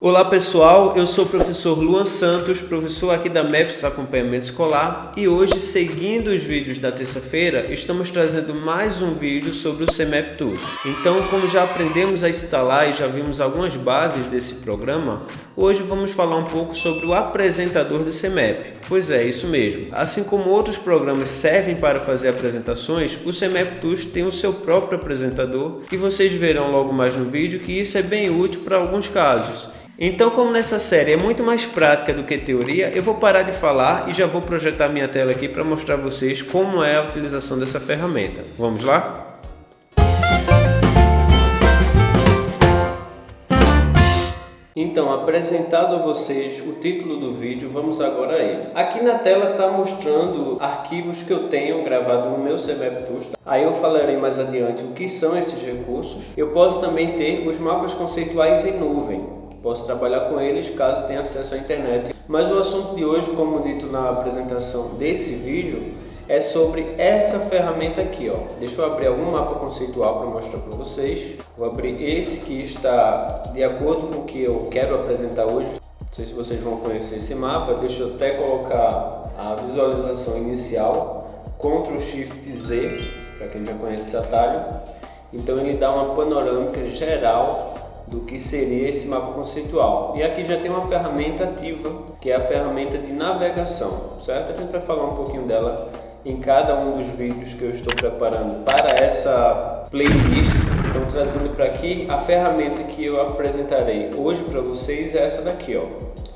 Olá pessoal, eu sou o professor Luan Santos, professor aqui da MEPS Acompanhamento Escolar, e hoje, seguindo os vídeos da terça-feira, estamos trazendo mais um vídeo sobre o CMAP Tools. Então, como já aprendemos a instalar e já vimos algumas bases desse programa, hoje vamos falar um pouco sobre o apresentador do CMAP. Pois é, isso mesmo. Assim como outros programas servem para fazer apresentações, o CMAP Tools tem o seu próprio apresentador e vocês verão logo mais no vídeo que isso é bem útil para alguns casos. Então, como nessa série é muito mais prática do que teoria, eu vou parar de falar e já vou projetar minha tela aqui para mostrar a vocês como é a utilização dessa ferramenta. Vamos lá? Então, apresentado a vocês o título do vídeo, vamos agora a ele. Aqui na tela está mostrando arquivos que eu tenho gravado no meu CMAP Tools. Aí eu falarei mais adiante o que são esses recursos. Eu posso também ter os mapas conceituais em nuvem. Posso trabalhar com eles caso tenha acesso à internet. Mas o assunto de hoje, como dito na apresentação desse vídeo, é sobre essa ferramenta aqui, ó. Deixa eu abrir algum mapa conceitual para mostrar para vocês. Vou abrir esse que está de acordo com o que eu quero apresentar hoje. Não sei se vocês vão conhecer esse mapa. Deixa eu até colocar a visualização inicial, Ctrl Shift Z, para quem já conhece esse atalho. Então ele dá uma panorâmica geral do que seria esse mapa conceitual. E aqui já tem uma ferramenta ativa, que é a ferramenta de navegação, certo? A gente vai falar um pouquinho dela em cada um dos vídeos que eu estou preparando para essa playlist. Então, trazendo para aqui a ferramenta que eu apresentarei hoje para vocês é essa daqui, ó.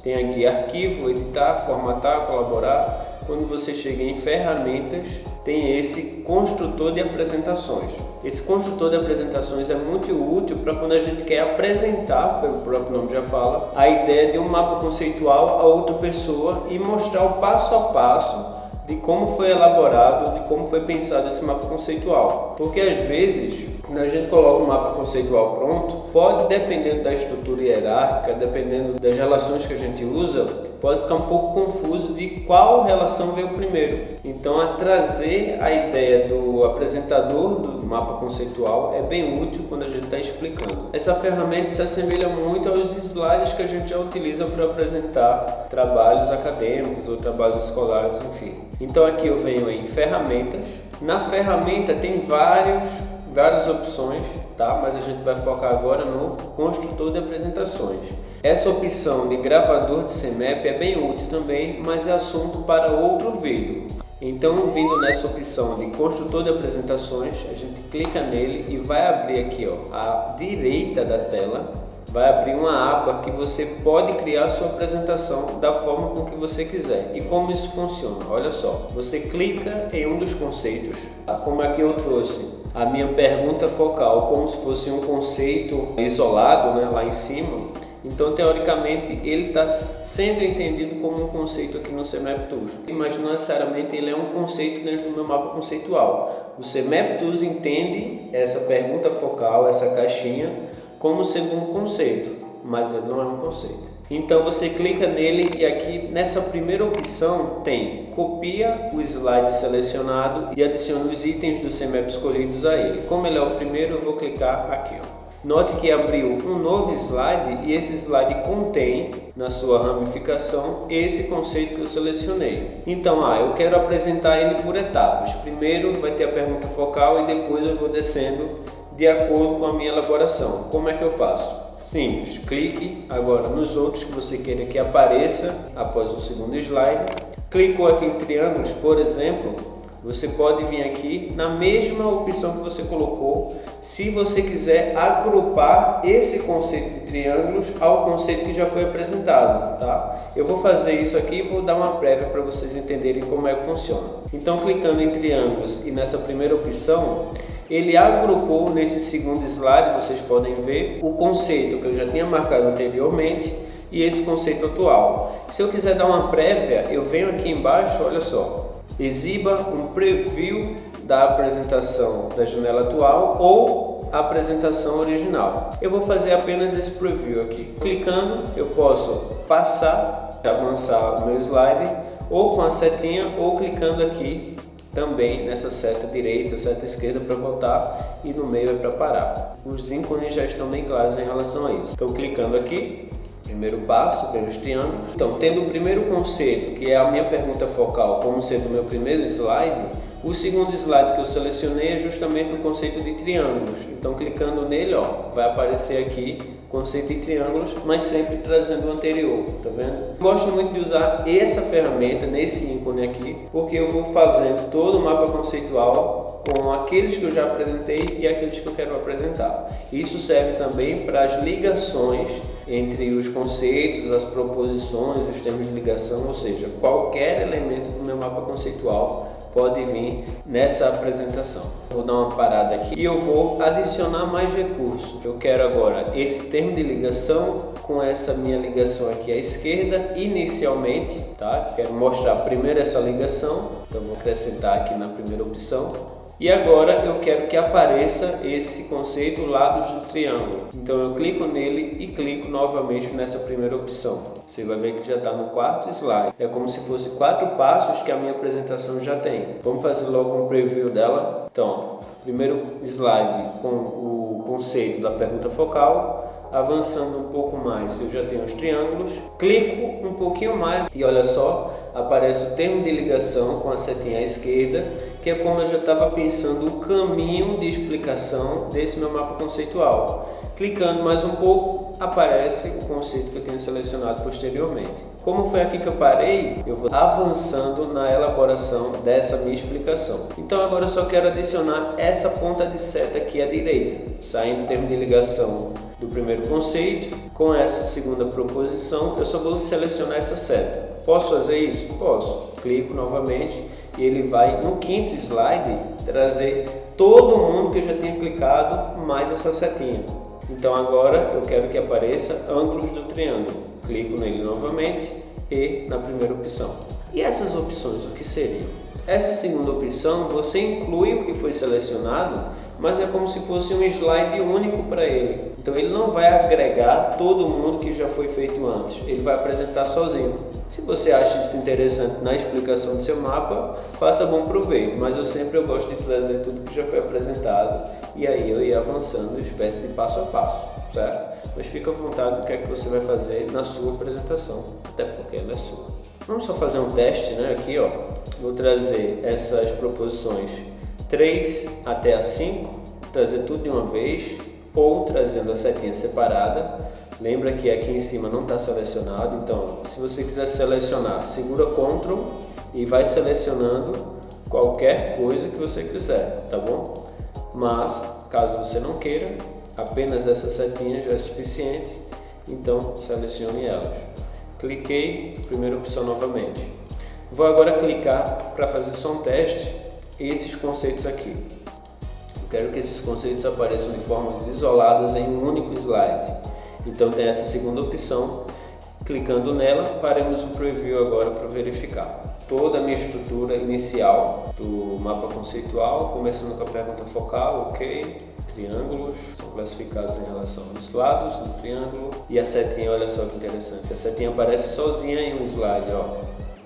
Tem aqui arquivo, editar, formatar, colaborar. Quando você chega em ferramentas, tem esse construtor de apresentações. Esse construtor de apresentações é muito útil para quando a gente quer apresentar, pelo próprio nome já fala, a ideia de um mapa conceitual a outra pessoa e mostrar o passo a passo de como foi elaborado, de como foi pensado esse mapa conceitual. Porque às vezes, quando a gente coloca um mapa conceitual pronto, pode, dependendo da estrutura hierárquica, dependendo das relações que a gente usa, pode ficar um pouco confuso de qual relação veio primeiro. Então, a trazer a ideia do apresentador do mapa conceitual é bem útil quando a gente está explicando. Essa ferramenta se assemelha muito aos slides que a gente já utiliza para apresentar trabalhos acadêmicos ou trabalhos escolares, enfim. Então, aqui eu venho em ferramentas. Na ferramenta tem várias opções, tá? Mas a gente vai focar agora no construtor de apresentações. Essa opção de gravador de CMAP é bem útil também, mas é assunto para outro vídeo. Então, vindo nessa opção de construtor de apresentações, a gente clica nele e vai abrir aqui, ó, à direita da tela, vai abrir uma aba que você pode criar a sua apresentação da forma com que você quiser. E como isso funciona? Olha só, você clica em um dos conceitos, como aqui eu trouxe a minha pergunta focal, como se fosse um conceito isolado, né, lá em cima. Então, teoricamente, ele está sendo entendido como um conceito aqui no CMAP Tools. Mas não necessariamente ele é um conceito dentro do meu mapa conceitual. O CMAP Tools entende essa pergunta focal, essa caixinha, como sendo um conceito, mas ele não é um conceito. Então você clica nele e aqui nessa primeira opção tem copia o slide selecionado e adiciona os itens do CMAP escolhidos a ele. Como ele é o primeiro, eu vou clicar aqui, ó. Note que abriu um novo slide e esse slide contém na sua ramificação esse conceito que eu selecionei. Então, eu quero apresentar ele por etapas. Primeiro vai ter a pergunta focal e depois eu vou descendo de acordo com a minha elaboração. Como é que eu faço? Simples, clique agora nos outros que você queira que apareça após o segundo slide. Clicou aqui em triângulos, por exemplo, você pode vir aqui na mesma opção que você colocou, se você quiser agrupar esse conceito de triângulos ao conceito que já foi apresentado, tá? Eu vou fazer isso aqui e vou dar uma prévia para vocês entenderem como é que funciona. Então, clicando em triângulos e nessa primeira opção, ele agrupou nesse segundo slide, vocês podem ver, o conceito que eu já tinha marcado anteriormente e esse conceito atual. Se eu quiser dar uma prévia, eu venho aqui embaixo, olha só, exiba um preview da apresentação da janela atual ou a apresentação original. Eu vou fazer apenas esse preview aqui. Clicando, eu posso passar, avançar o meu slide, ou com a setinha, ou clicando aqui também nessa seta direita, seta esquerda para voltar e no meio é para parar. Os ícones já estão bem claros em relação a isso. Então, clicando aqui, Primeiro passo, ver os triângulos. Então, tendo o primeiro conceito, que é a minha pergunta focal, como sendo o meu primeiro slide, o segundo slide que eu selecionei é justamente o conceito de triângulos. Então, clicando nele, ó, vai aparecer aqui o conceito de triângulos, mas sempre trazendo o anterior, tá vendo? Gosto muito de usar essa ferramenta, nesse ícone aqui, porque eu vou fazendo todo o mapa conceitual com aqueles que eu já apresentei e aqueles que eu quero apresentar. Isso serve também para as ligações entre os conceitos, as proposições, os termos de ligação, ou seja, qualquer elemento do meu mapa conceitual pode vir nessa apresentação. Vou dar uma parada aqui e eu vou adicionar mais recursos. Eu quero agora esse termo de ligação com essa minha ligação aqui à esquerda inicialmente, tá? Quero mostrar primeiro essa ligação, então vou acrescentar aqui na primeira opção. E agora eu quero que apareça esse conceito lados do triângulo. Então eu clico nele e clico novamente nessa primeira opção. Você vai ver que já está no quarto slide. É como se fosse 4 passos que a minha apresentação já tem. Vamos fazer logo um preview dela. Então, primeiro slide com o conceito da pergunta focal. Avançando um pouco mais, eu já tenho os triângulos. Clico um pouquinho mais e olha só, aparece o termo de ligação com a setinha à esquerda, que é como eu já estava pensando o caminho de explicação desse meu mapa conceitual. Clicando mais um pouco, aparece o conceito que eu tenho selecionado posteriormente. Como foi aqui que eu parei, eu vou avançando na elaboração dessa minha explicação. Então agora eu só quero adicionar essa ponta de seta aqui à direita, saindo do termo de ligação do primeiro conceito, com essa segunda proposição, eu só vou selecionar essa seta. Posso fazer isso? Posso. Clico novamente e ele vai, no quinto slide, trazer todo mundo que eu já tinha clicado, mais essa setinha. Então agora eu quero que apareça ângulos do triângulo. Clico nele novamente e na primeira opção. E essas opções, o que seriam? Essa segunda opção, você inclui o que foi selecionado, mas é como se fosse um slide único para ele. Então ele não vai agregar todo mundo que já foi feito antes, ele vai apresentar sozinho. Se você acha isso interessante na explicação do seu mapa, faça bom proveito, mas eu gosto de trazer tudo que já foi apresentado e aí eu ia avançando, espécie de passo a passo, certo? Mas fica à vontade do que é que você vai fazer na sua apresentação, até porque ela é sua. Vamos só fazer um teste, né? Aqui, ó, vou trazer essas proposições 3 até a 5, trazer tudo de uma vez, ou trazendo a setinha separada. Lembra que aqui em cima não está selecionado, então se você quiser selecionar, segura Ctrl e vai selecionando qualquer coisa que você quiser, tá bom? Mas caso você não queira, apenas essa setinha já é suficiente, então selecione elas. Cliquei, primeira opção novamente. Vou agora clicar para fazer só um teste esses conceitos aqui. Eu quero que esses conceitos apareçam de formas isoladas em um único slide. Então tem essa segunda opção, clicando nela, faremos um preview agora para verificar toda a minha estrutura inicial do mapa conceitual, começando com a pergunta focal, ok, triângulos, são classificados em relação aos lados do triângulo, e a setinha, olha só que interessante, a setinha aparece sozinha em um slide, ó.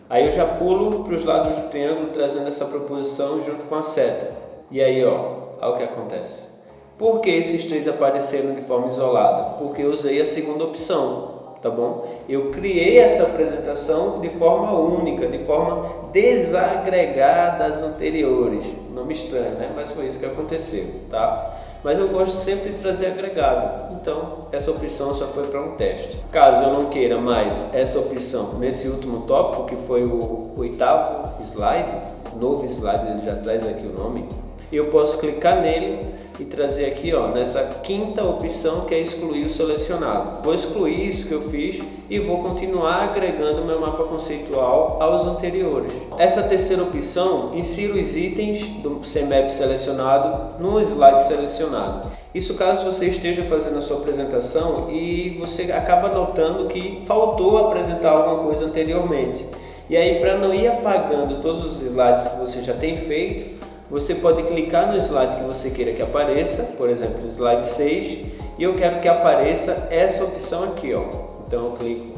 Aí eu já pulo para os lados do triângulo, trazendo essa proposição junto com a seta, e aí ó, olha o que acontece. Por que esses 3 apareceram de forma isolada? Porque eu usei a segunda opção, tá bom? Eu criei essa apresentação de forma única, de forma desagregada das anteriores. Nome estranho, né? Mas foi isso que aconteceu, tá? Mas eu gosto sempre de trazer agregado, então essa opção só foi para um teste. Caso eu não queira mais essa opção nesse último tópico, que foi o 8º slide, novo slide, ele já traz aqui o nome, eu posso clicar nele e trazer aqui, ó, nessa quinta opção, que é excluir o selecionado. Vou excluir isso que eu fiz e vou continuar agregando meu mapa conceitual aos anteriores. Essa terceira opção, insira os itens do CMap selecionado no slide selecionado. Isso caso você esteja fazendo a sua apresentação e você acaba notando que faltou apresentar alguma coisa anteriormente. E aí, para não ir apagando todos os slides que você já tem feito, você pode clicar no slide que você queira que apareça, por exemplo, o slide 6, e eu quero que apareça essa opção aqui, ó. Então eu clico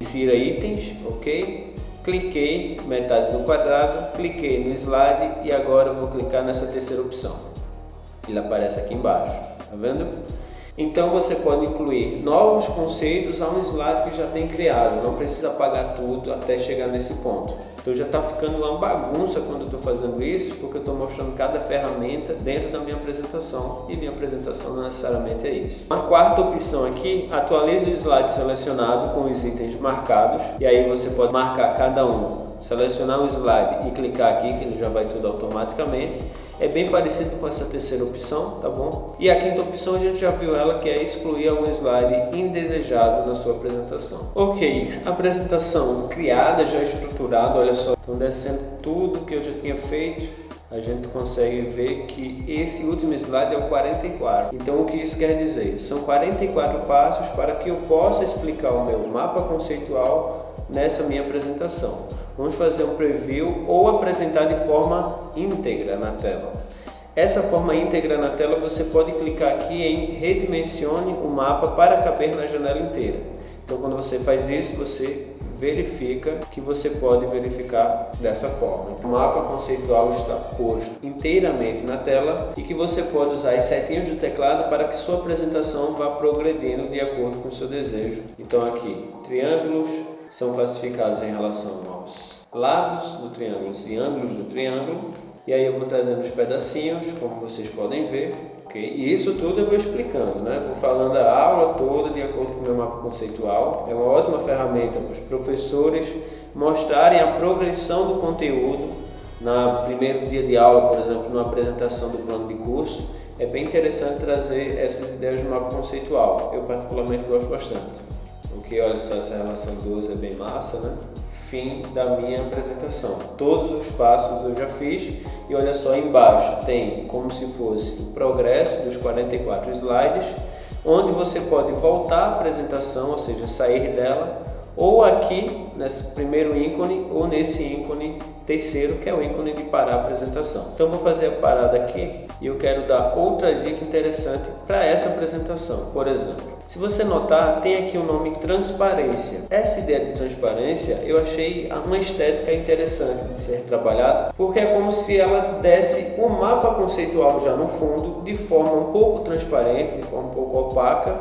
insira itens, ok? Cliquei metade do quadrado, cliquei no slide e agora eu vou clicar nessa terceira opção. Ele aparece aqui embaixo, tá vendo? Então você pode incluir novos conceitos a um slide que já tem criado, não precisa apagar tudo até chegar nesse ponto. Então já está ficando uma bagunça quando eu estou fazendo isso, porque eu estou mostrando cada ferramenta dentro da minha apresentação, e minha apresentação não necessariamente é isso. A quarta opção aqui, atualize o slide selecionado com os itens marcados, e aí você pode marcar cada um, selecionar um slide e clicar aqui que ele já vai tudo automaticamente. É bem parecido com essa terceira opção, tá bom? E a quinta opção a gente já viu ela, que é excluir algum slide indesejado na sua apresentação. Ok, apresentação criada, já estruturada, olha só. Então descendo tudo que eu já tinha feito, a gente consegue ver que esse último slide é o 44. Então o que isso quer dizer? São 44 passos para que eu possa explicar o meu mapa conceitual nessa minha apresentação. Vamos fazer um preview ou apresentar de forma íntegra na tela. Essa forma íntegra na tela você pode clicar aqui em redimensione o mapa para caber na janela inteira. Então quando você faz isso, você verifica que você pode verificar dessa forma. Então, o mapa conceitual está posto inteiramente na tela e que você pode usar as setinhas do teclado para que sua apresentação vá progredindo de acordo com o seu desejo. Então aqui, triângulos são classificados em relação aos lados do triângulo e ângulos do triângulo. E aí eu vou trazendo os pedacinhos, como vocês podem ver, ok? E isso tudo eu vou explicando, né? Vou falando a aula toda de acordo com o meu mapa conceitual. É uma ótima ferramenta para os professores mostrarem a progressão do conteúdo no primeiro dia de aula, por exemplo, numa apresentação do plano de curso. É bem interessante trazer essas ideias do mapa conceitual. Eu particularmente gosto bastante. Ok, olha só, essa relação 12 é bem massa, né? Fim da minha apresentação. Todos os passos eu já fiz e olha só, embaixo tem como se fosse o progresso dos 44 slides, onde você pode voltar à apresentação, ou seja, sair dela, ou aqui nesse primeiro ícone ou nesse ícone terceiro, que é o ícone de parar a apresentação. Então vou fazer a parada aqui e eu quero dar outra dica interessante para essa apresentação. Por exemplo, se você notar, tem aqui o nome transparência. Essa ideia de transparência eu achei uma estética interessante de ser trabalhada, porque é como se ela desse o mapa conceitual já no fundo, de forma um pouco transparente, de forma um pouco opaca,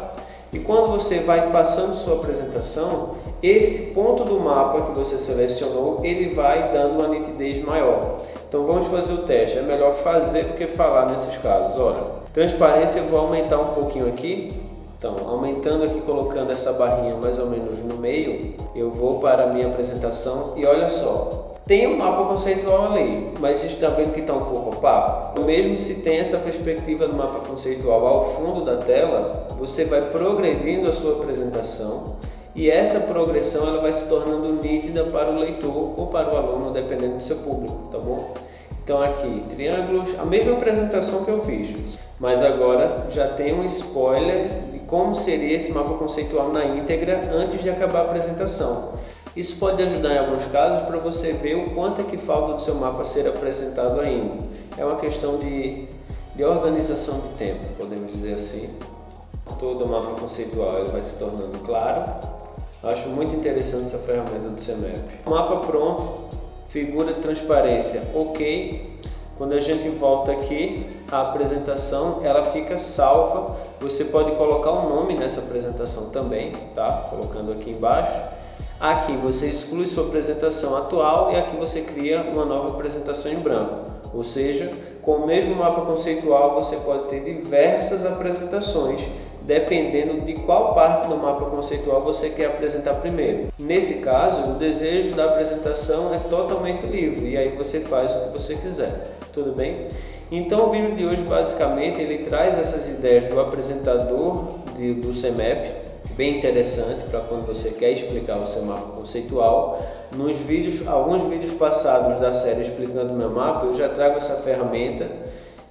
e quando você vai passando sua apresentação, esse ponto do mapa que você selecionou, ele vai dando uma nitidez maior. Então vamos fazer o teste, é melhor fazer do que falar nesses casos. Olha, transparência eu vou aumentar um pouquinho aqui. Então, aumentando aqui, colocando essa barrinha mais ou menos no meio, eu vou para a minha apresentação e olha só, tem um mapa conceitual ali, mas está vendo que está um pouco opaco? Mesmo se tem essa perspectiva do mapa conceitual ao fundo da tela, você vai progredindo a sua apresentação e essa progressão ela vai se tornando nítida para o leitor ou para o aluno, dependendo do seu público, tá bom? Então aqui, triângulos, a mesma apresentação que eu fiz, mas agora já tem um spoiler de como seria esse mapa conceitual na íntegra antes de acabar a apresentação. Isso pode ajudar em alguns casos para você ver o quanto é que falta do seu mapa ser apresentado ainda. É uma questão de organização de tempo, podemos dizer assim. Todo o mapa conceitual ele vai se tornando claro. Acho muito interessante essa ferramenta do CMAP. Mapa pronto, figura de transparência, ok. Quando a gente volta aqui, a apresentação ela fica salva. Você pode colocar um nome nessa apresentação também, tá? Colocando aqui embaixo. Aqui você exclui sua apresentação atual e aqui você cria uma nova apresentação em branco. Ou seja, com o mesmo mapa conceitual você pode ter diversas apresentações, dependendo de qual parte do mapa conceitual você quer apresentar primeiro. Nesse caso, o desejo da apresentação é totalmente livre e aí você faz o que você quiser. Tudo bem? Então o vídeo de hoje basicamente ele traz essas ideias do apresentador do CMAP, bem interessante para quando você quer explicar o seu mapa conceitual. Alguns vídeos passados da série explicando o meu mapa, eu já trago essa ferramenta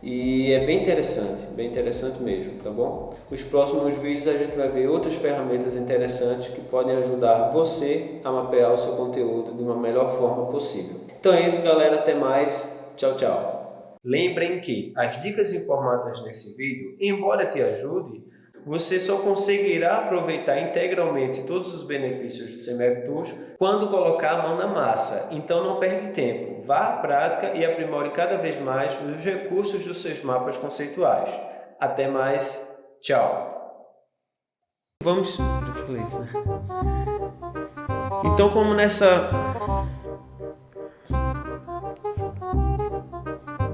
e é bem interessante mesmo, tá bom? Nos próximos vídeos a gente vai ver outras ferramentas interessantes que podem ajudar você a mapear o seu conteúdo de uma melhor forma possível. Então é isso, galera, até mais, tchau, tchau! Lembrem que as dicas informadas nesse vídeo, embora te ajude, você só conseguirá aproveitar integralmente todos os benefícios do CMAP Tools quando colocar a mão na massa. Então não perde tempo, vá à prática e aprimore cada vez mais os recursos dos seus mapas conceituais. Até mais, tchau! Vamos... Já falei isso, né? Então, como nessa